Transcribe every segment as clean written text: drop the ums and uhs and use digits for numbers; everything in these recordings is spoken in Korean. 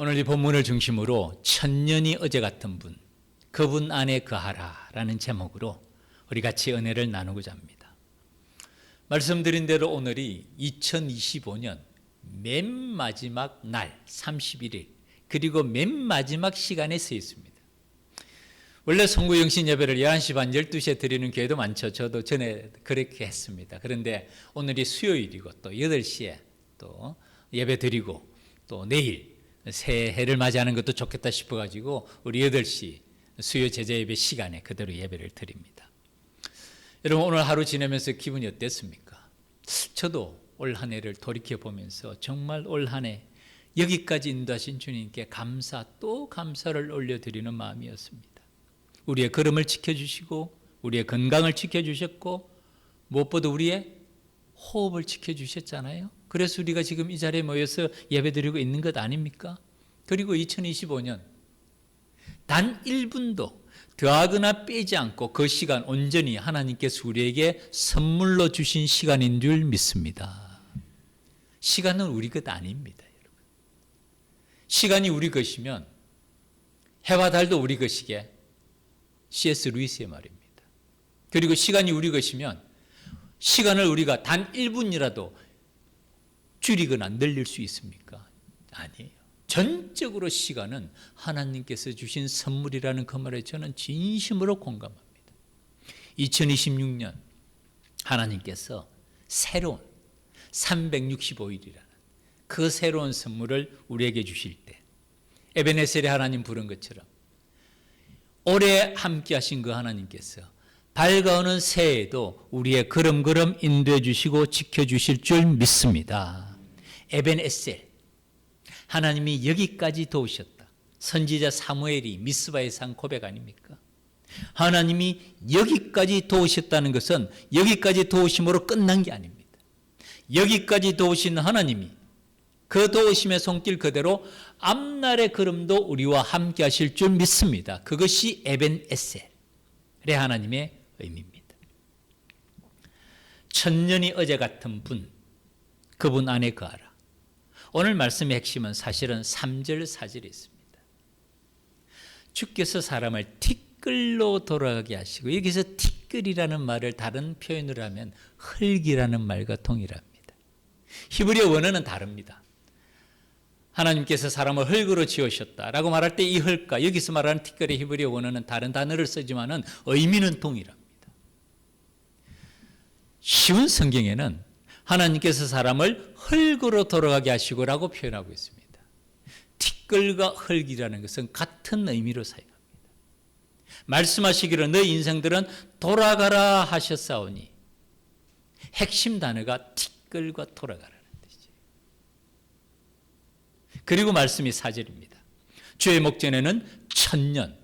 오늘 이 본문을 중심으로 천년이 어제 같은 분, 그분 안에 거하라 라는 제목으로 우리 같이 은혜를 나누고자 합니다. 말씀드린 대로 오늘이 2025년 맨 마지막 날 31일 그리고 맨 마지막 시간에 서 있습니다. 원래 송구영신 예배를 11시 반 12시에 드리는 교회도 많죠. 저도 전에 그렇게 했습니다. 그런데 오늘이 수요일이고 또 8시에 또 예배 드리고 또 내일 새해를 맞이하는 것도 좋겠다 싶어가지고 우리 8시 수요 제자 예배 시간에 그대로 예배를 드립니다. 여러분 오늘 하루 지내면서 기분이 어땠습니까? 저도 올 한 해를 돌이켜보면서 정말 올 한 해 여기까지 인도하신 주님께 감사 또 감사를 올려드리는 마음이었습니다. 우리의 걸음을 지켜주시고 우리의 건강을 지켜주셨고 무엇보다 우리의 호흡을 지켜주셨잖아요. 그래서 우리가 지금 이 자리에 모여서 예배드리고 있는 것 아닙니까? 그리고 2025년 단 1분도 더하거나 빼지 않고 그 시간 온전히 하나님께서 우리에게 선물로 주신 시간인 줄 믿습니다. 시간은 우리 것 아닙니다, 여러분. 시간이 우리 것이면 해와 달도 우리 것이게 C.S. 루이스의 말입니다. 그리고 시간이 우리 것이면 시간을 우리가 단 1분이라도 줄이거나 늘릴 수 있습니까? 아니에요. 전적으로 시간은 하나님께서 주신 선물이라는 그 말에 저는 진심으로 공감합니다. 2026년 하나님께서 새로운 365일이라는 그 새로운 선물을 우리에게 주실 때 에베네셀의 하나님 부른 것처럼 올해 함께 하신 그 하나님께서 밝아오는 새해에도 우리의 걸음걸음 인도해 주시고 지켜주실 줄 믿습니다. 에벤에셀, 하나님이 여기까지 도우셨다. 선지자 사무엘이 미스바에서 한 고백 아닙니까? 하나님이 여기까지 도우셨다는 것은 여기까지 도우심으로 끝난 게 아닙니다. 여기까지 도우신 하나님이 그 도우심의 손길 그대로 앞날의 걸음도 우리와 함께 하실 줄 믿습니다. 그것이 에벤에셀의 하나님의 의미입니다. 천년이 어제 같은 분, 그분 안에 거하라. 오늘 말씀의 핵심은 사실은 3절 4절에 있습니다. 주께서 사람을 티끌로 돌아가게 하시고, 여기서 티끌이라는 말을 다른 표현으로 하면 흙이라는 말과 동일합니다. 히브리어 원어는 다릅니다. 하나님께서 사람을 흙으로 지으셨다라고 말할 때 이 흙과 여기서 말하는 티끌의 히브리어 원어는 다른 단어를 쓰지만은 의미는 동일합니다. 쉬운 성경에는 하나님께서 사람을 흙으로 돌아가게 하시고라고 표현하고 있습니다. 티끌과 흙이라는 것은 같은 의미로 사용합니다. 말씀하시기를 너희 인생들은 돌아가라 하셨사오니 핵심 단어가 티끌과 돌아가라는 뜻이에요. 그리고 말씀이 4절입니다. 주의 목전에는 천년.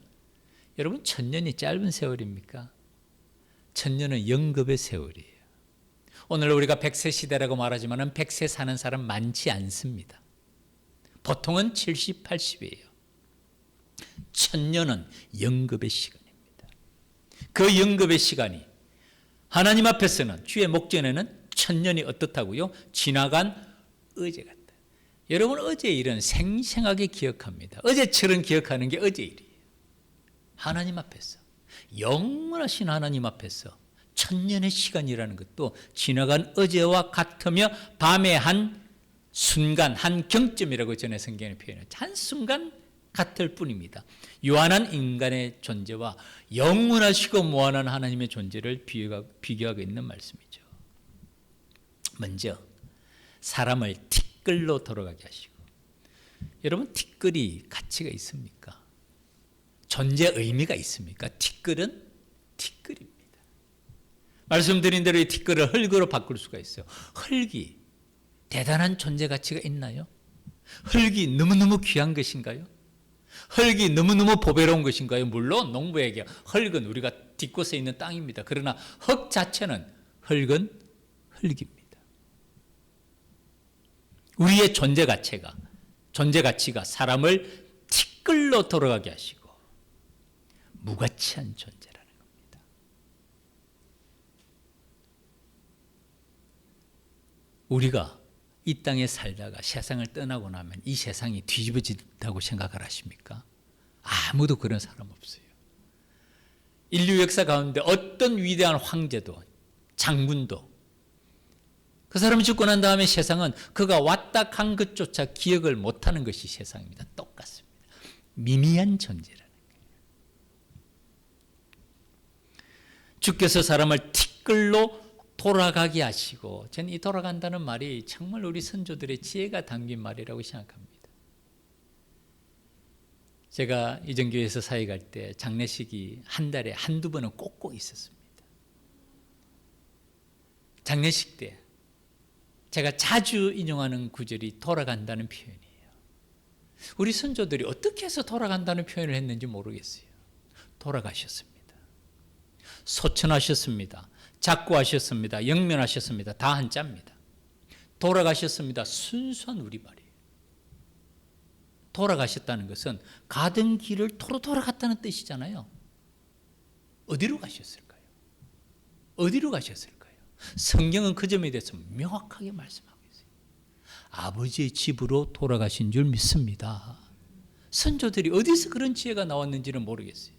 여러분 천년이 짧은 세월입니까? 천년은 영겁의 세월이에요. 오늘 우리가 100세 시대라고 말하지만 100세 사는 사람 많지 않습니다. 보통은 70, 80이에요. 천년은 영겁의 시간입니다. 그 영겁의 시간이 하나님 앞에서는 주의 목전에는 천년이 어떻다고요? 지나간 어제 같다. 여러분 어제 일은 생생하게 기억합니다. 어제처럼 기억하는 게 어제 일이에요. 하나님 앞에서 영원하신 하나님 앞에서 천년의 시간이라는 것도 지나간 어제와 같으며 밤의 한 순간, 한 경점이라고 전에 성경에 표현해요. 한순간 같을 뿐입니다. 유한한 인간의 존재와 영원하시고 무한한 하나님의 존재를 비교하고 있는 말씀이죠. 먼저 사람을 티끌로 돌아가게 하시고, 여러분 티끌이 가치가 있습니까? 존재 의미가 있습니까? 티끌은 티끌입니다. 말씀드린 대로 이 티끌을 흙으로 바꿀 수가 있어요. 흙이 대단한 존재 가치가 있나요? 흙이 너무너무 귀한 것인가요? 흙이 너무너무 보배로운 것인가요? 물론 농부에게 흙은 우리가 딛고서 있는 땅입니다. 그러나 흙 자체는 흙은 흙입니다. 우리의 존재 가치가 사람을 티끌로 돌아가게 하시고 무가치한 존재라는 겁니다. 우리가 이 땅에 살다가 세상을 떠나고 나면 이 세상이 뒤집어진다고 생각을 하십니까? 아무도 그런 사람 없어요. 인류 역사 가운데 어떤 위대한 황제도 장군도 그 사람이 죽고 난 다음에 세상은 그가 왔다 간 것조차 기억을 못하는 것이 세상입니다. 똑같습니다. 미미한 존재라는 거예요. 주께서 사람을 티끌로 돌아가게 하시고, 저는 이 돌아간다는 말이 정말 우리 선조들의 지혜가 담긴 말이라고 생각합니다. 제가 이정교회에서 사회 갈 때 장례식이 한 달에 한두 번은 꼭꼭 있었습니다. 장례식 때 제가 자주 인용하는 구절이 돌아간다는 표현이에요. 우리 선조들이 어떻게 해서 돌아간다는 표현을 했는지 모르겠어요. 돌아가셨습니다. 소천하셨습니다. 작고하셨습니다. 영면하셨습니다. 다 한자입니다. 돌아가셨습니다. 순수한 우리말이에요. 돌아가셨다는 것은 가던 길을 도로 돌아갔다는 뜻이잖아요. 어디로 가셨을까요? 어디로 가셨을까요? 성경은 그 점에 대해서 명확하게 말씀하고 있어요. 아버지의 집으로 돌아가신 줄 믿습니다. 선조들이 어디서 그런 지혜가 나왔는지는 모르겠어요.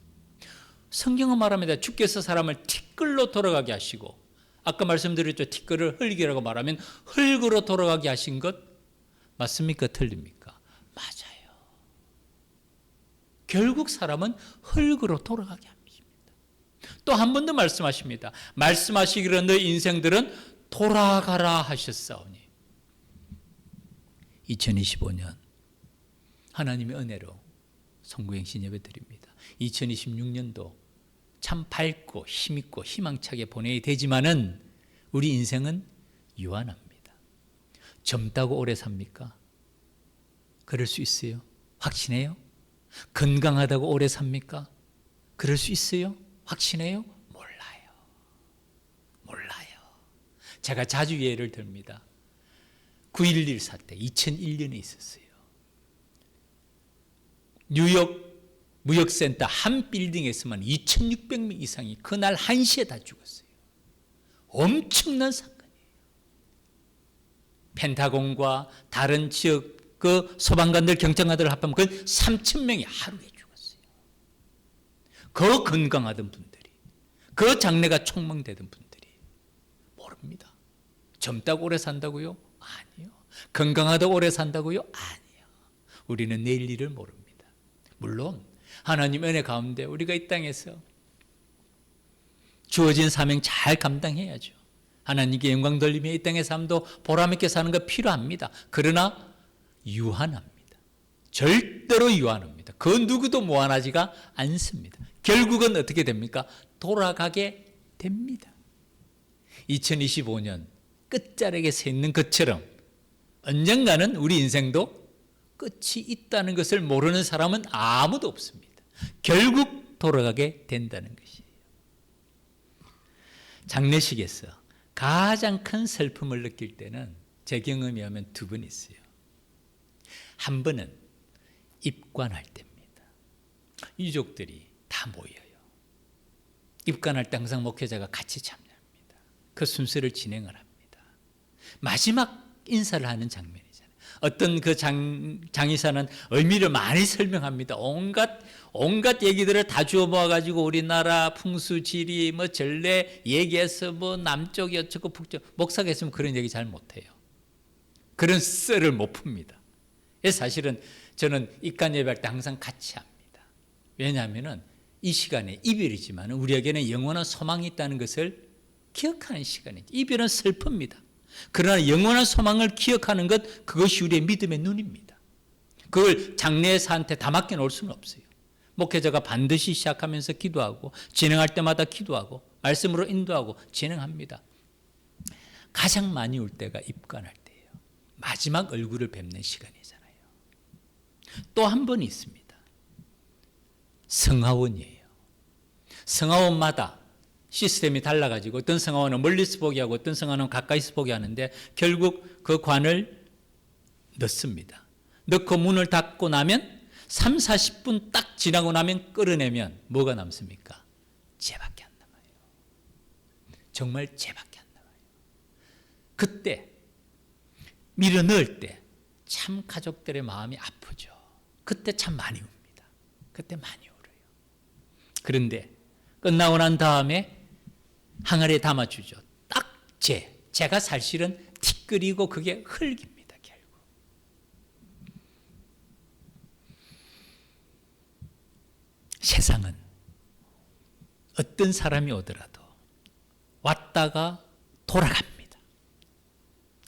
성경은 말합니다. 주께서 사람을 티끌로 돌아가게 하시고, 아까 말씀드렸죠. 티끌을 흙이라고 말하면 흙으로 돌아가게 하신 것 맞습니까? 틀립니까? 맞아요. 결국 사람은 흙으로 돌아가게 합니다. 또 한 번 더 말씀하십니다. 말씀하시기를 너희 인생들은 돌아가라 하셨사오니. 2025년 하나님의 은혜로 성구행신 예배드립니다. 2026년도 참 밝고 힘있고 희망차게 보내야 되지만은 우리 인생은 유한합니다. 젊다고 오래 삽니까? 그럴 수 있어요? 확신해요? 건강하다고 오래 삽니까? 그럴 수 있어요? 확신해요? 몰라요. 제가 자주 예를 듭니다. 9.11 사태 2001년에 있었어요. 뉴욕 무역센터 한 빌딩에서만 2,600명 이상이 그날 1시에 다 죽었어요. 엄청난 사건이에요. 펜타곤과 다른 지역 그 소방관들, 경찰관들 합하면 그 3,000명이 하루에 죽었어요. 그 건강하던 분들이, 그 장래가 촉망되던 분들이 모릅니다. 젊다고 오래 산다고요? 아니요. 건강하다고 오래 산다고요? 아니요. 우리는 내일 일을 모릅니다. 물론 하나님 은혜 가운데 우리가 이 땅에서 주어진 사명 잘 감당해야죠. 하나님께 영광 돌리며 이 땅의 삶도 보람있게 사는 거 필요합니다. 그러나 유한합니다. 절대로 유한합니다. 그 누구도 무한하지가 않습니다. 결국은 어떻게 됩니까? 돌아가게 됩니다. 2025년 끝자락에 서 있는 것처럼 언젠가는 우리 인생도 끝이 있다는 것을 모르는 사람은 아무도 없습니다. 결국 돌아가게 된다는 것이에요. 장례식에서 가장 큰 슬픔을 느낄 때는 제 경험에 하면 두 번 있어요. 한 번은 입관할 때입니다. 유족들이 다 모여요. 입관할 때 항상 목회자가 같이 참여합니다. 그 순서를 진행을 합니다. 마지막 인사를 하는 장면이잖아요. 어떤 그 장의사는 의미를 많이 설명합니다. 온갖 얘기들을 다 주워 모아가지고 우리나라 풍수, 지리, 전례 얘기해서 남쪽, 여쪽, 북쪽, 목사가 있으면 그런 얘기 잘 못해요. 그런 썰을 못 풉니다. 사실은 저는 입관 예배할 때 항상 같이 합니다. 왜냐하면 이 시간에 이별이지만 우리에게는 영원한 소망이 있다는 것을 기억하는 시간이죠. 이별은 슬픕니다. 그러나 영원한 소망을 기억하는 것, 그것이 우리의 믿음의 눈입니다. 그걸 장례사한테 다 맡겨놓을 수는 없어요. 목회자가 반드시 시작하면서 기도하고 진행할 때마다 기도하고 말씀으로 인도하고 진행합니다. 가장 많이 올 때가 입관할 때예요. 마지막 얼굴을 뵙는 시간이잖아요. 또 한 번이 있습니다. 성하원이에요. 성하원마다 시스템이 달라가지고 어떤 성하원은 멀리서 보게 하고 어떤 성하원은 가까이서 보게 하는데 결국 그 관을 넣습니다. 넣고 문을 닫고 나면 3, 40분 딱 지나고 나면 끌어내면 뭐가 남습니까? 쟤밖에 안 남아요. 정말 쟤밖에 안 남아요. 그때 밀어 넣을 때 참 가족들의 마음이 아프죠. 그때 참 많이 웁니다. 그때 많이 울어요. 그런데 끝나고 난 다음에 항아리에 담아주죠. 딱 제가 사실은 티끌이고 그게 흙입니다. 결국. 세상은 어떤 사람이 오더라도 왔다가 돌아갑니다.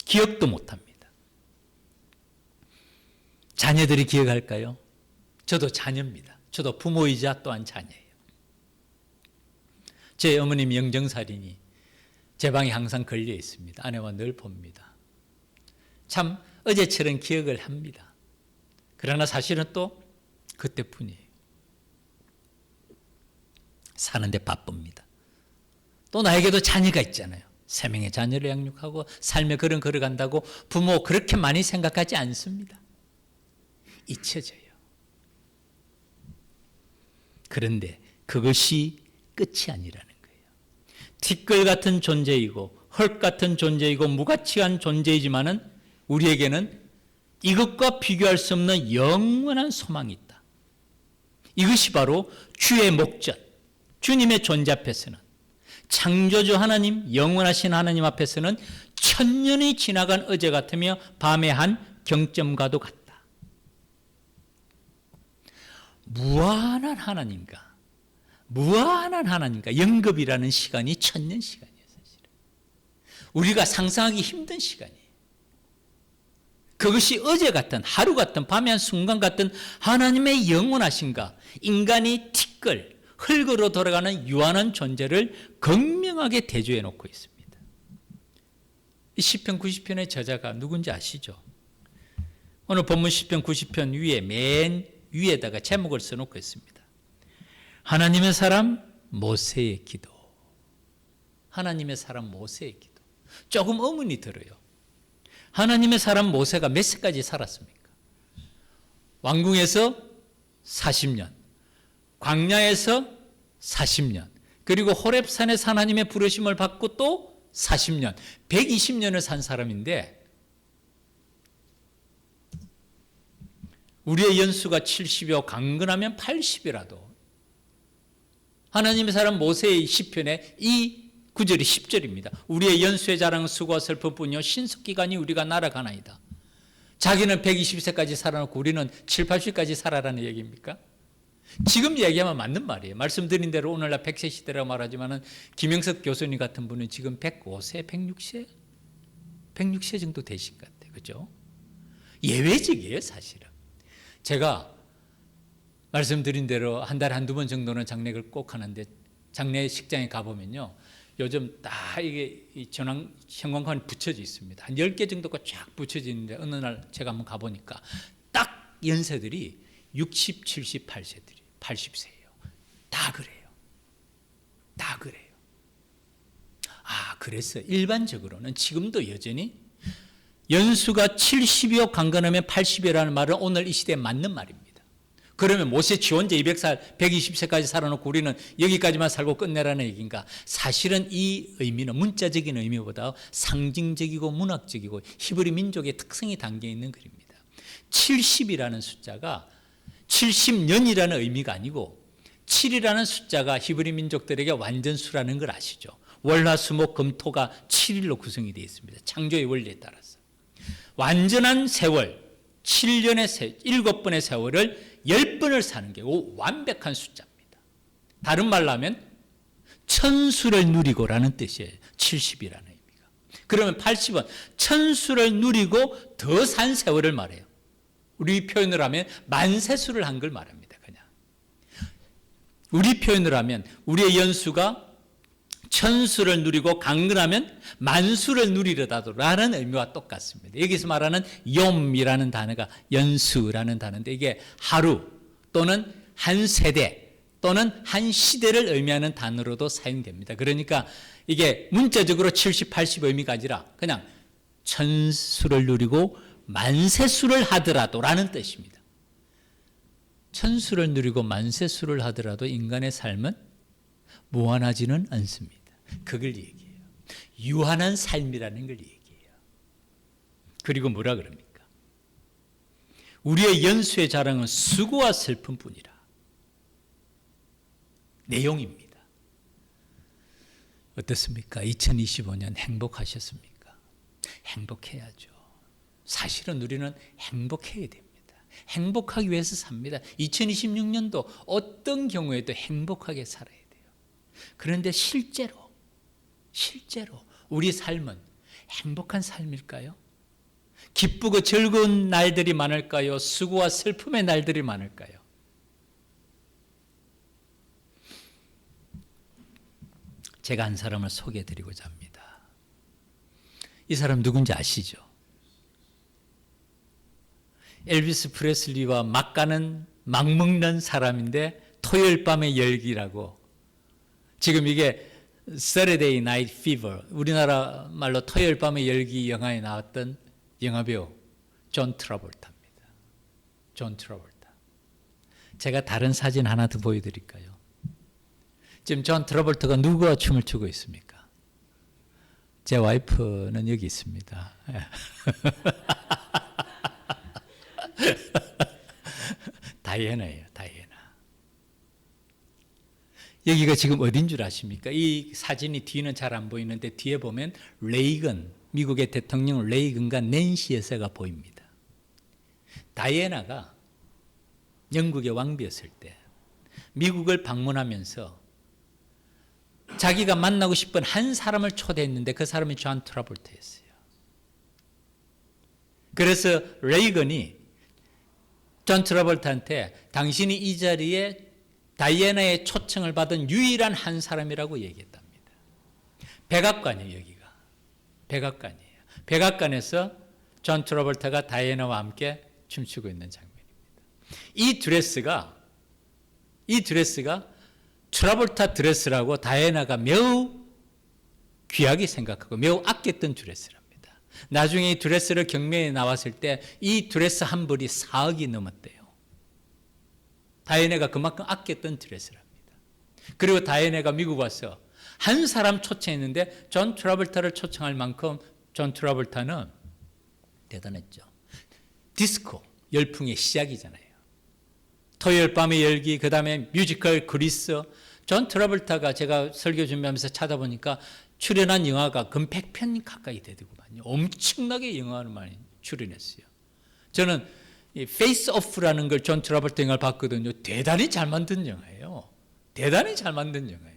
기억도 못합니다. 자녀들이 기억할까요? 저도 자녀입니다. 저도 부모이자 또한 자녀예요. 제 어머님 영정살인이 제 방에 항상 걸려 있습니다. 아내와 늘 봅니다. 참 어제처럼 기억을 합니다. 그러나 사실은 또 그때뿐이에요. 사는데 바쁩니다. 또 나에게도 자녀가 있잖아요. 3명의 자녀를 양육하고 삶의 걸음 걸어간다고 부모 그렇게 많이 생각하지 않습니다. 잊혀져요. 그런데 그것이 끝이 아니라는 거예요. 티끌 같은 존재이고 헐 같은 존재이고 무가치한 존재이지만은 우리에게는 이것과 비교할 수 없는 영원한 소망이 있다. 이것이 바로 주의 목전, 주님의 존재 앞에서는, 창조주 하나님, 영원하신 하나님 앞에서는 천년이 지나간 어제 같으며 밤의 한 경점과도 같다. 무한한 하나님과 영겁이라는 시간이 천년 시간이에요. 사실은 우리가 상상하기 힘든 시간이에요. 그것이 어제 같은, 하루 같은, 밤의 한 순간 같은 하나님의 영원하신가, 인간이 티끌, 흙으로 돌아가는 유한한 존재를 극명하게 대조해 놓고 있습니다. 이 시편 90편의 저자가 누군지 아시죠? 오늘 본문 시편 90편 위에 맨 위에다가 제목을 써놓고 있습니다. 하나님의 사람 모세의 기도. 하나님의 사람 모세의 기도. 조금 의문이 들어요. 하나님의 사람 모세가 몇 세까지 살았습니까? 왕궁에서 40년, 광야에서 40년, 그리고 호렙산에서 하나님의 부르심을 받고 또 40년, 120년을 산 사람인데 우리의 연수가 70이요 강건하면 80이라도 하나님의 사람 모세의 시편에 이 구절이 10절입니다. 우리의 연수의 자랑은 수고와 슬픔뿐이요 신속기간이 우리가 날아가나이다. 자기는 120세까지 살아놓고 우리는 7, 80까지 살아라는 얘기입니까? 지금 얘기하면 맞는 말이에요. 말씀드린 대로 오늘날 100세 시대라고 말하지만 김영석 교수님 같은 분은 지금 105세, 106세 정도 되신 것 같아요. 그죠? 예외적이에요, 사실은. 제가 말씀드린 대로 한 달에 한두 번 정도는 장례를 꼭 하는데 장례 식장에 가보면요. 요즘 다 이게 전황 형광판이 붙여져 있습니다. 한 10개 정도가 쫙 붙여져 있는데 어느 날 제가 한번 가보니까 딱 연세들이 60, 70, 8세들이 80세예요. 다 그래요. 다 그래요. 아, 그래서 일반적으로는 지금도 여전히 연수가 70이요 강건하면 80이라는 말은 오늘 이 시대에 맞는 말입니다. 그러면 모세 지원자 200살, 120세까지 살아놓고 우리는 여기까지만 살고 끝내라는 얘기인가? 사실은 이 의미는 문자적인 의미보다 상징적이고 문학적이고 히브리 민족의 특성이 담겨 있는 글입니다. 70이라는 숫자가 70년이라는 의미가 아니고 7이라는 숫자가 히브리 민족들에게 완전수라는 걸 아시죠? 월화수목금토가 7일로 구성이 되어 있습니다. 창조의 원리에 따라서. 완전한 세월, 7년의 7번의 세월을 10번을 사는 게 완벽한 숫자입니다. 다른 말로 하면 천수를 누리고라는 뜻이에요. 70이라는 의미가. 그러면 80은 천수를 누리고 더 산 세월을 말해요. 우리 표현을 하면 만세수를 한 걸 말합니다. 그냥. 우리 표현을 하면 우리의 연수가 천수를 누리고 강건하면 만수를 누리려다라는 의미와 똑같습니다. 여기서 말하는 욤이라는 단어가 연수라는 단어인데 이게 하루 또는 한 세대 또는 한 시대를 의미하는 단어로도 사용됩니다. 그러니까 이게 문자적으로 70, 80 의미가 아니라 그냥 천수를 누리고 만세수를 하더라도 라는 뜻입니다. 천수를 누리고 만세수를 하더라도 인간의 삶은 무한하지는 않습니다. 그걸 얘기해요. 유한한 삶이라는 걸 얘기해요. 그리고 뭐라 그럽니까? 우리의 연수의 자랑은 수고와 슬픔뿐이라. 내용입니다. 어떻습니까? 2025년 행복하셨습니까? 행복해야죠. 사실은 우리는 행복해야 됩니다. 행복하기 위해서 삽니다. 2026년도 어떤 경우에도 행복하게 살아야 돼요. 그런데 실제로 우리 삶은 행복한 삶일까요? 기쁘고 즐거운 날들이 많을까요? 수고와 슬픔의 날들이 많을까요? 제가 한 사람을 소개해드리고자 합니다. 이 사람 누군지 아시죠? 엘비스 프레슬리와 막 먹는 사람인데 토요일 밤의 열기라고. 지금 이게 Saturday Night Fever, 우리나라 말로 토요일 밤의 열기 영화에 나왔던 영화배우 존 트라볼타입니다. 존 트라볼타. 제가 다른 사진 하나 더 보여드릴까요? 지금 존 트라볼타가 누구와 춤을 추고 있습니까? 제 와이프는 여기 있습니다. 다이애나예요, 다이애나. 여기가 지금 어딘 줄 아십니까? 이 사진이 뒤는 잘 안 보이는데 뒤에 보면 레이건, 미국의 대통령 레이건과 낸시 여사가 보입니다. 다이애나가 영국의 왕비였을 때 미국을 방문하면서 자기가 만나고 싶은 한 사람을 초대했는데 그 사람이 존 트라볼타였어요. 그래서 레이건이 존 트라볼타한테 당신이 이 자리에 다이애나의 초청을 받은 유일한 한 사람이라고 얘기했답니다. 백악관이에요, 여기가. 백악관이에요. 백악관에서 존 트라볼타가 다이애나와 함께 춤추고 있는 장면입니다. 이 드레스가 트라볼타 드레스라고 다이애나가 매우 귀하게 생각하고 매우 아꼈던 드레스랍니다. 나중에 이 드레스를 경매에 나왔을 때 이 드레스 한 벌이 4억이 넘었대요. 다이애나가 그만큼 아꼈던 드레스랍니다. 그리고 다이애나가 미국 와서 한 사람 초청했는데 존 트라볼타를 초청할 만큼 존 트라볼타는 대단했죠. 디스코 열풍의 시작이잖아요. 토요일 밤의 열기, 그 다음에 뮤지컬 그리스. 존 트라볼타가 제가 설교 준비하면서 찾아보니까 출연한 영화가 근 100편 가까이 되더구만요. 엄청나게 영화를 많이 출연했어요. 저는 이 페이스 오프라는 걸 존 트라볼타 영화를 봤거든요. 대단히 잘 만든 영화예요. 대단히 잘 만든 영화예요.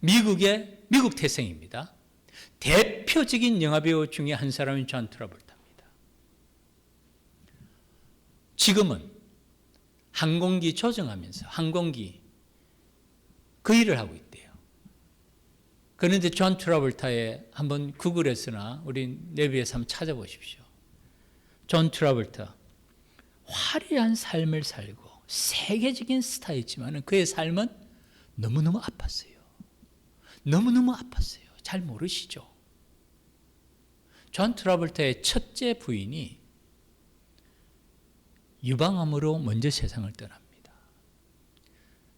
미국 태생입니다. 대표적인 영화배우 중에 한 사람이 존 트라볼타입니다. 지금은 항공기 조정하면서 항공기 그 일을 하고 있대요. 그런데 존 트라볼타의 한번 구글에서나 우리 내비에서 한번 찾아보십시오. 존 트라볼타 화려한 삶을 살고 세계적인 스타였지만 그의 삶은 너무너무 아팠어요. 너무너무 아팠어요. 잘 모르시죠? 존 트라볼타의 첫째 부인이 유방암으로 먼저 세상을 떠납니다.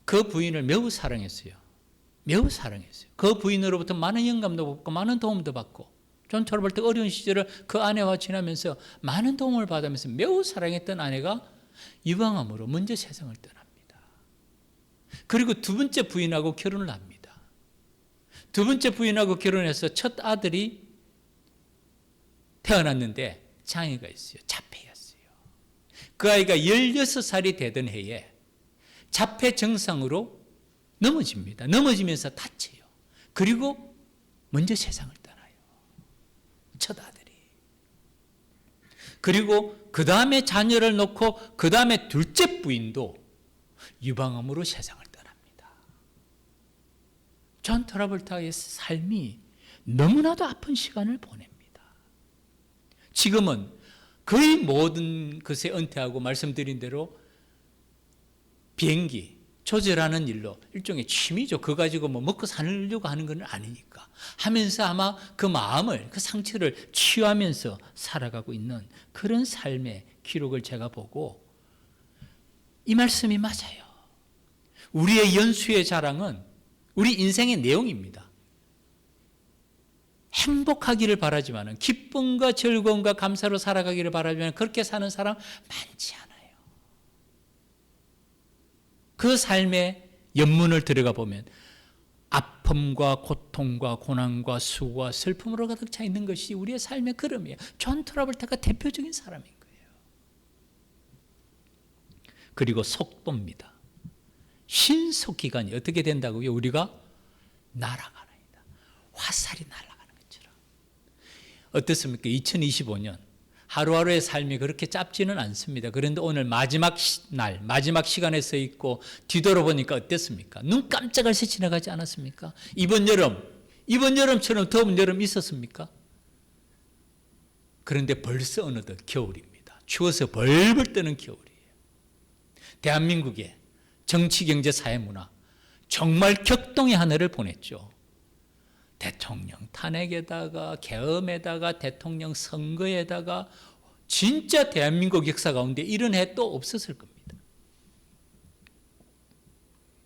그 부인을 매우 사랑했어요. 매우 사랑했어요. 그 부인으로부터 많은 영감도 받고 많은 도움도 받고 존 트라볼타 어려운 시절을 그 아내와 지나면서 많은 도움을 받으면서 매우 사랑했던 아내가 유방암으로 먼저 세상을 떠납니다. 그리고 두 번째 부인하고 결혼을 합니다. 두 번째 부인하고 결혼해서 첫 아들이 태어났는데 장애가 있어요. 자폐였어요. 그 아이가 16살이 되던 해에 자폐 증상으로 넘어집니다. 넘어지면서 다쳐요. 그리고 먼저 세상을 떠나요. 첫 아들이. 그리고 그 다음에 자녀를 놓고 그 다음에 둘째 부인도 유방암으로 세상을 떠납니다. 존 트라볼타의 삶이 너무나도 아픈 시간을 보냅니다. 지금은 거의 모든 것에 은퇴하고 말씀드린 대로 비행기 조절하는 일로 일종의 취미죠. 그거 가지고 뭐 먹고 살려고 하는 건 아니니까 하면서 아마 그 마음을 그 상처를 치유하면서 살아가고 있는 그런 삶의 기록을 제가 보고 이 말씀이 맞아요. 우리의 연수의 자랑은 우리 인생의 내용입니다. 행복하기를 바라지만, 기쁨과 즐거움과 감사로 살아가기를 바라지만 그렇게 사는 사람 많지 않아요. 그 삶의 연문을 들어가 보면 아픔과 고통과 고난과 수고와 슬픔으로 가득 차 있는 것이 우리의 삶의 걸음이에요. 존 트라볼타가 대표적인 사람인 거예요. 그리고 속도입니다. 신속기간이 어떻게 된다고요? 우리가 날아가는 이다. 화살이 날아가는 것처럼. 어떻습니까? 2025년 하루하루의 삶이 그렇게 짧지는 않습니다. 그런데 오늘 마지막 날, 마지막 시간에 서 있고 뒤돌아보니까 어땠습니까? 눈 깜짝할 새 지나가지 않았습니까? 이번 여름처럼 더운 여름 있었습니까? 그런데 벌써 어느덧 겨울입니다. 추워서 벌벌 떠는 겨울이에요. 대한민국의 정치, 경제, 사회, 문화 정말 격동의 한 해를 보냈죠. 대통령 탄핵에다가 계엄에다가 대통령 선거에다가 진짜 대한민국 역사 가운데 이런 해 또 없었을 겁니다.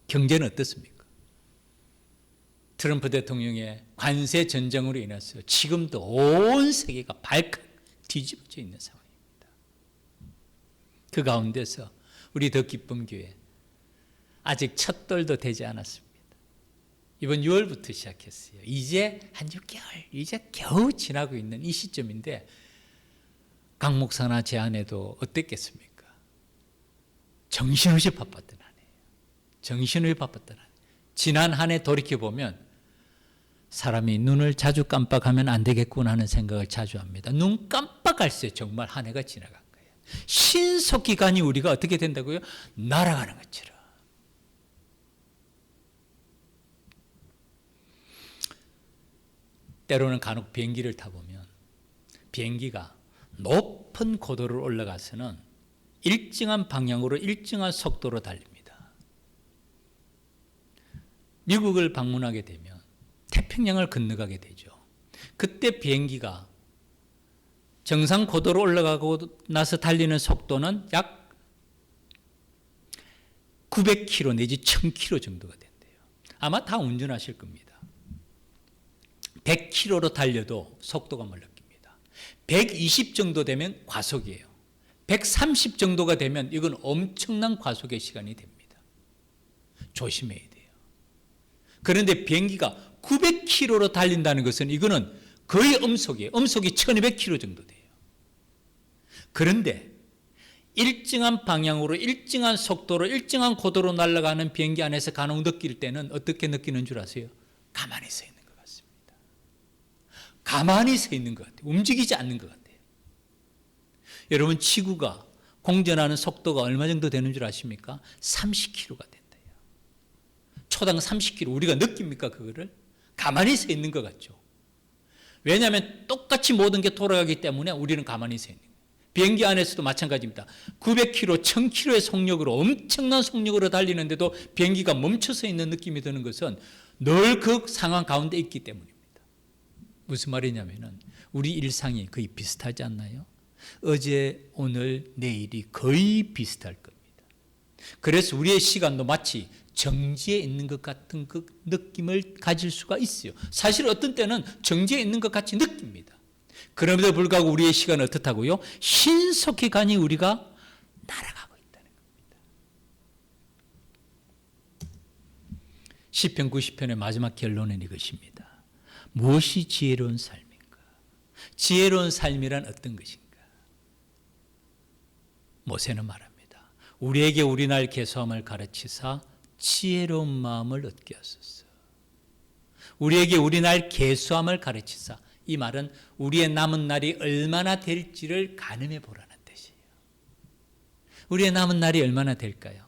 경제는 어떻습니까? 트럼프 대통령의 관세 전쟁으로 인해서 지금도 온 세계가 발칵 뒤집어져 있는 상황입니다. 그 가운데서 우리 더 기쁨 교회 아직 첫 돌도 되지 않았습니다. 이번 6월부터 시작했어요. 이제 한 6개월, 이제 겨우 지나고 있는 이 시점인데 강 목사나 제 아내도 어땠겠습니까? 정신없이 바빴던 한 해예요. 정신없이 바빴던 한 해. 지난 한 해 돌이켜보면 사람이 눈을 자주 깜빡하면 안 되겠구나 하는 생각을 자주 합니다. 눈 깜빡할 새 정말 한 해가 지나간 거예요. 신속기간이 우리가 어떻게 된다고요? 날아가는 것처럼. 때로는 간혹 비행기를 타보면 비행기가 높은 고도를 올라가서는 일정한 방향으로 일정한 속도로 달립니다. 미국을 방문하게 되면 태평양을 건너가게 되죠. 그때 비행기가 정상 고도로 올라가고 나서 달리는 속도는 약 900km 내지 1000km 정도가 된대요. 아마 다 운전하실 겁니다. 100km로 달려도 속도가 못 느낍니다. 120 정도 되면 과속이에요. 130 정도가 되면 이건 엄청난 과속의 시간이 됩니다. 조심해야 돼요. 그런데 비행기가 900km로 달린다는 것은 이거는 거의 음속이에요. 음속이 1200km 정도 돼요. 그런데 일정한 방향으로 일정한 속도로 일정한 고도로 날아가는 비행기 안에서 간혹 느낄 때는 어떻게 느끼는 줄 아세요? 가만히 서 있는 것 같습니다. 가만히 서 있는 것 같아요. 움직이지 않는 것 같아요. 여러분, 지구가 공전하는 속도가 얼마 정도 되는 줄 아십니까? 30km가 된대요. 초당 30km. 우리가 느낍니까 그거를? 가만히 서 있는 것 같죠. 왜냐하면 똑같이 모든 게 돌아가기 때문에 우리는 가만히 서 있는 거예요. 비행기 안에서도 마찬가지입니다. 900km, 1000km의 속력으로 엄청난 속력으로 달리는데도 비행기가 멈춰서 있는 느낌이 드는 것은 늘 그 상황 가운데 있기 때문입니다. 무슨 말이냐면은 우리 일상이 거의 비슷하지 않나요? 어제, 오늘, 내일이 거의 비슷할 겁니다. 그래서 우리의 시간도 마치 정지에 있는 것 같은 그 느낌을 가질 수가 있어요. 사실 어떤 때는 정지에 있는 것 같이 느낍니다. 그럼에도 불구하고 우리의 시간은 어떻다고요? 신속히 가니 우리가 날아가고 있다는 겁니다. 시편 90편의 마지막 결론은 이것입니다. 무엇이 지혜로운 삶인가? 지혜로운 삶이란 어떤 것인가? 모세는 말합니다. 우리에게 우리 날 계수함을 가르치사 지혜로운 마음을 얻게 하소서. 우리에게 우리 날 계수함을 가르치사. 이 말은 우리의 남은 날이 얼마나 될지를 가늠해 보라는 뜻이에요. 우리의 남은 날이 얼마나 될까요?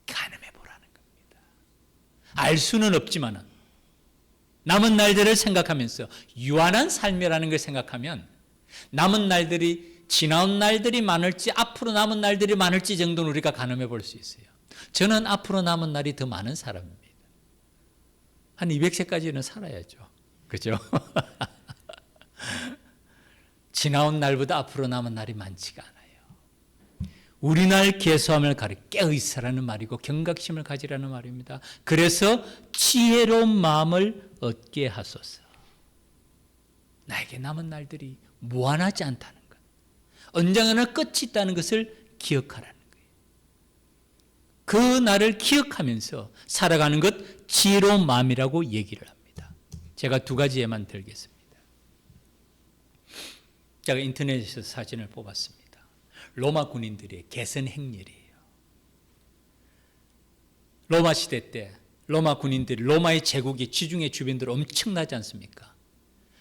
가늠해 보라는 겁니다. 알 수는 없지만 남은 날들을 생각하면서 유한한 삶이라는 걸 생각하면 남은 날들이 지나온 날들이 많을지 앞으로 남은 날들이 많을지 정도는 우리가 가늠해 볼 수 있어요. 저는 앞으로 남은 날이 더 많은 사람입니다. 한 200세까지는 살아야죠. 그죠? 지나온 날보다 앞으로 남은 날이 많지가 않아요. 우리날 개수함을 깨어 있으라는 말이고 경각심을 가지라는 말입니다. 그래서 지혜로운 마음을 얻게 하소서. 나에게 남은 날들이 무한하지 않다는 것, 언젠가는 끝이 있다는 것을 기억하라는 거예요. 그 날을 기억하면서 살아가는 것 지혜로운 마음이라고 얘기를 합니다. 제가 두 가지 예만 들겠습니다. 제가 인터넷에서 사진을 뽑았습니다. 로마 군인들의 개선 행렬이에요. 로마 시대 때 로마 군인들이 로마의 제국이 지중해 주변으로 엄청나지 않습니까?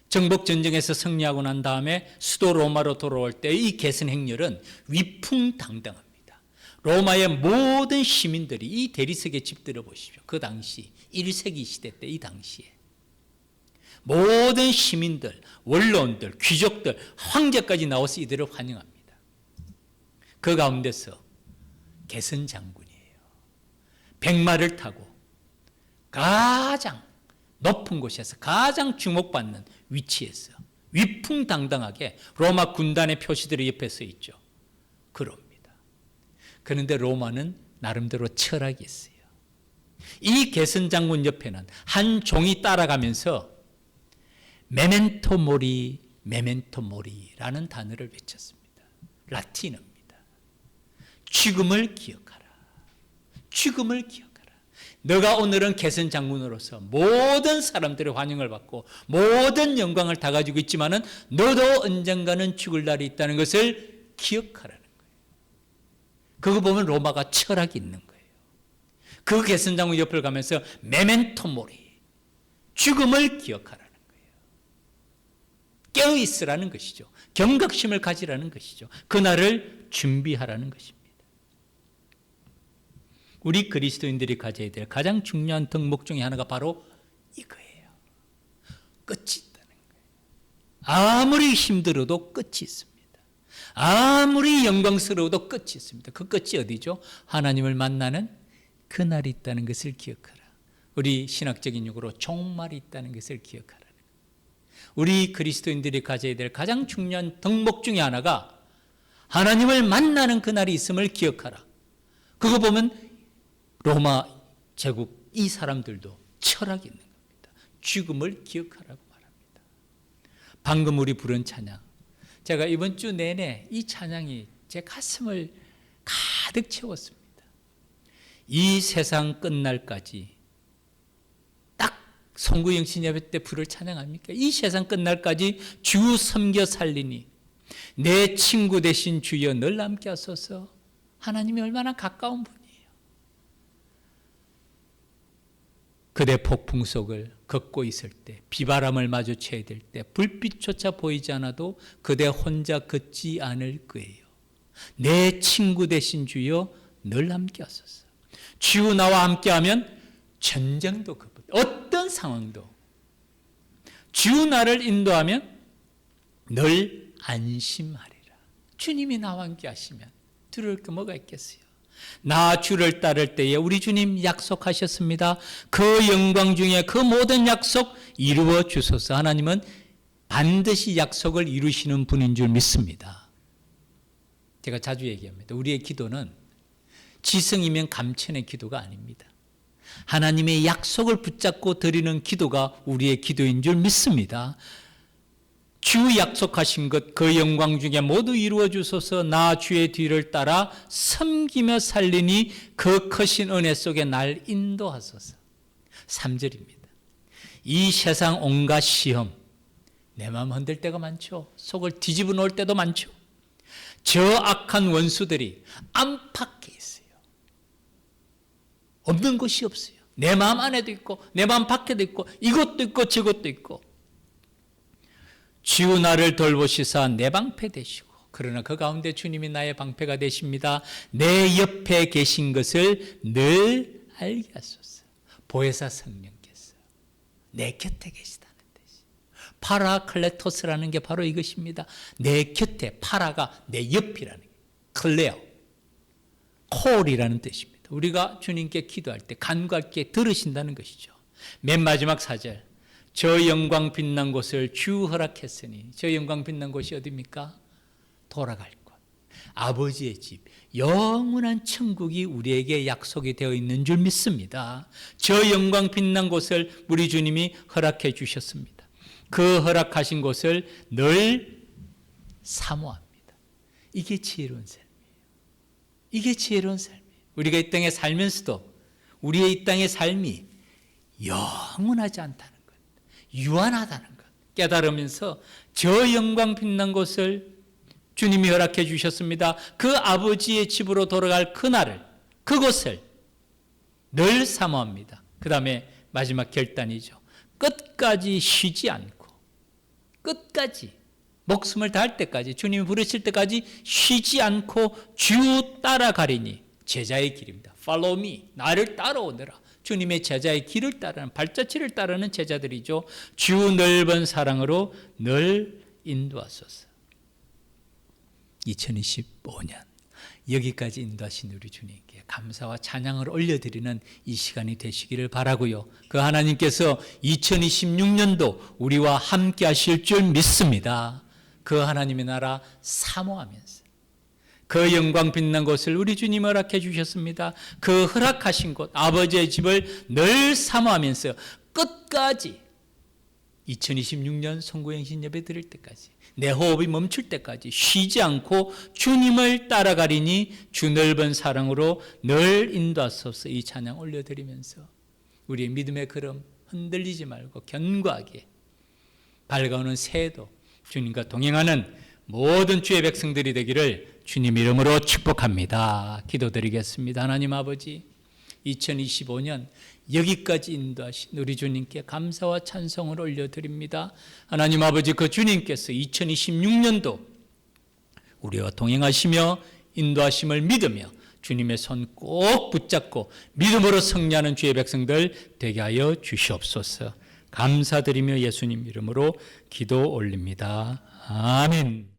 정복 전쟁에서 승리하고 난 다음에 수도 로마로 돌아올 때 이 개선 행렬은 위풍당당합니다. 로마의 모든 시민들이 이 대리석의 집들을 보십시오. 그 당시 1세기 시대 때 이 당시에 모든 시민들, 원로원들, 귀족들, 황제까지 나와서 이들을 환영합니다. 그 가운데서 개선 장군이에요. 백마를 타고 가장 높은 곳에서 가장 주목받는 위치에서 위풍당당하게 로마 군단의 표시들이 옆에 서 있죠. 그럽니다. 그런데 로마는 나름대로 철학이 있어요. 이 개선 장군 옆에는 한 종이 따라가면서 메멘토 모리, 메멘토 모리라는 단어를 외쳤습니다. 라틴어입니다. 죽음을 기억하라. 죽음을 기억하라. 너가 오늘은 개선 장군으로서 모든 사람들의 환영을 받고 모든 영광을 다 가지고 있지만은 너도 언젠가는 죽을 날이 있다는 것을 기억하라는 거예요. 그거 보면 로마가 철학이 있는 거예요. 그 개선 장군 옆을 가면서 메멘토 모리, 죽음을 기억하라는 거예요. 깨어 있으라는 것이죠. 경각심을 가지라는 것이죠. 그날을 준비하라는 것입니다. 우리 그리스도인들이 가져야 될 가장 중요한 덕목 중에 하나가 바로 이거예요. 끝이 있다는 거예요. 아무리 힘들어도 끝이 있습니다. 아무리 영광스러워도 끝이 있습니다. 그 끝이 어디죠? 하나님을 만나는 그날이 있다는 것을 기억하라. 우리 신학적인 용어로 종말이 있다는 것을 기억하라. 우리 그리스도인들이 가져야 될 가장 중요한 덕목 중에 하나가 하나님을 만나는 그날이 있음을 기억하라. 그거 보면 로마 제국 이 사람들도 철학이 있는 겁니다. 죽음을 기억하라고 말합니다. 방금 우리 부른 찬양, 제가 이번 주 내내 이 찬양이 제 가슴을 가득 채웠습니다. 이 세상 끝날까지, 딱 송구영신 예배 때 부를 찬양 아닙니까? 이 세상 끝날까지 주 섬겨 살리니 내 친구 되신 주여 늘 함께 하소서. 하나님이 얼마나 가까운 분이에요. 그대 폭풍 속을 걷고 있을 때, 비바람을 마주쳐야 될 때, 불빛조차 보이지 않아도 그대 혼자 걷지 않을 거예요. 내 친구 되신 주여 늘 함께 하소서. 주 나와 함께하면 전쟁도 어떤 상황도, 주 나를 인도하면 늘 안심하리라. 주님이 나와 함께 하시면 두려울 게 뭐가 있겠어요? 나 주를 따를 때에 우리 주님 약속하셨습니다. 그 영광 중에 그 모든 약속 이루어 주소서. 하나님은 반드시 약속을 이루시는 분인 줄 믿습니다. 제가 자주 얘기합니다. 우리의 기도는 지성이면 감천의 기도가 아닙니다. 하나님의 약속을 붙잡고 드리는 기도가 우리의 기도인 줄 믿습니다. 주 약속하신 것, 그 영광 중에 모두 이루어 주소서. 나 주의 뒤를 따라 섬기며 살리니 그 크신 은혜 속에 날 인도하소서. 3절입니다. 이 세상 온갖 시험, 내 마음 흔들 때가 많죠. 속을 뒤집어 놓을 때도 많죠. 저 악한 원수들이 안팎에 있어요. 없는 것이 없어요. 내 마음 안에도 있고 내 마음 밖에도 있고 이것도 있고 저것도 있고. 주 나를 돌보시사 내 방패 되시고, 그러나 그 가운데 주님이 나의 방패가 되십니다. 내 옆에 계신 것을 늘 알게 하소서. 보혜사 성령께서 내 곁에 계시다는 뜻이, 파라클레토스라는 게 바로 이것입니다. 내 곁에, 파라가 내 옆이라는 게 클레오, 콜이라는 뜻입니다. 우리가 주님께 기도할 때 간과하게 들으신다는 것이죠. 맨 마지막 4절, 저 영광 빛난 곳을 주 허락했으니, 저 영광 빛난 곳이 어디입니까? 돌아갈 곳. 아버지의 집, 영원한 천국이 우리에게 약속이 되어 있는 줄 믿습니다. 저 영광 빛난 곳을 우리 주님이 허락해 주셨습니다. 그 허락하신 곳을 늘 사모합니다. 이게 지혜로운 삶이에요. 이게 지혜로운 삶이에요. 우리가 이 땅에 살면서도 우리의 이 땅의 삶이 영원하지 않다는 것, 유한하다는 것 깨달으면서 저 영광 빛난 곳을 주님이 허락해 주셨습니다. 그 아버지의 집으로 돌아갈 그날을, 그곳을 늘 사모합니다. 그 다음에 마지막 결단이죠. 끝까지 쉬지 않고, 끝까지 목숨을 다할 때까지, 주님이 부르실 때까지 쉬지 않고 주 따라가리니, 제자의 길입니다. Follow me, 나를 따라오너라. 주님의 제자의 길을 따르는, 발자취를 따르는 제자들이죠. 주 넓은 사랑으로 늘 인도하소서. 2025년 여기까지 인도하신 우리 주님께 감사와 찬양을 올려드리는 이 시간이 되시기를 바라고요. 그 하나님께서 2026년도 우리와 함께 하실 줄 믿습니다. 그 하나님의 나라 사모하면서 그 영광 빛난 곳을 우리 주님 허락해 주셨습니다. 그 허락하신 곳 아버지의 집을 늘 사모하면서 끝까지 2026년 송구행신 예배 드릴 때까지, 내 호흡이 멈출 때까지 쉬지 않고 주님을 따라가리니 주 넓은 사랑으로 늘 인도하소서. 이 찬양 올려드리면서 우리의 믿음의 걸음 흔들리지 말고 견고하게 밝아오는 새해도 주님과 동행하는 모든 주의 백성들이 되기를 주님 이름으로 축복합니다. 기도드리겠습니다. 하나님 아버지, 2025년 여기까지 인도하신 우리 주님께 감사와 찬송을 올려드립니다. 하나님 아버지, 그 주님께서 2026년도 우리와 동행하시며 인도하심을 믿으며 주님의 손 꼭 붙잡고 믿음으로 승리하는 주의 백성들 되게 하여 주시옵소서. 감사드리며 예수님 이름으로 기도 올립니다. 아멘.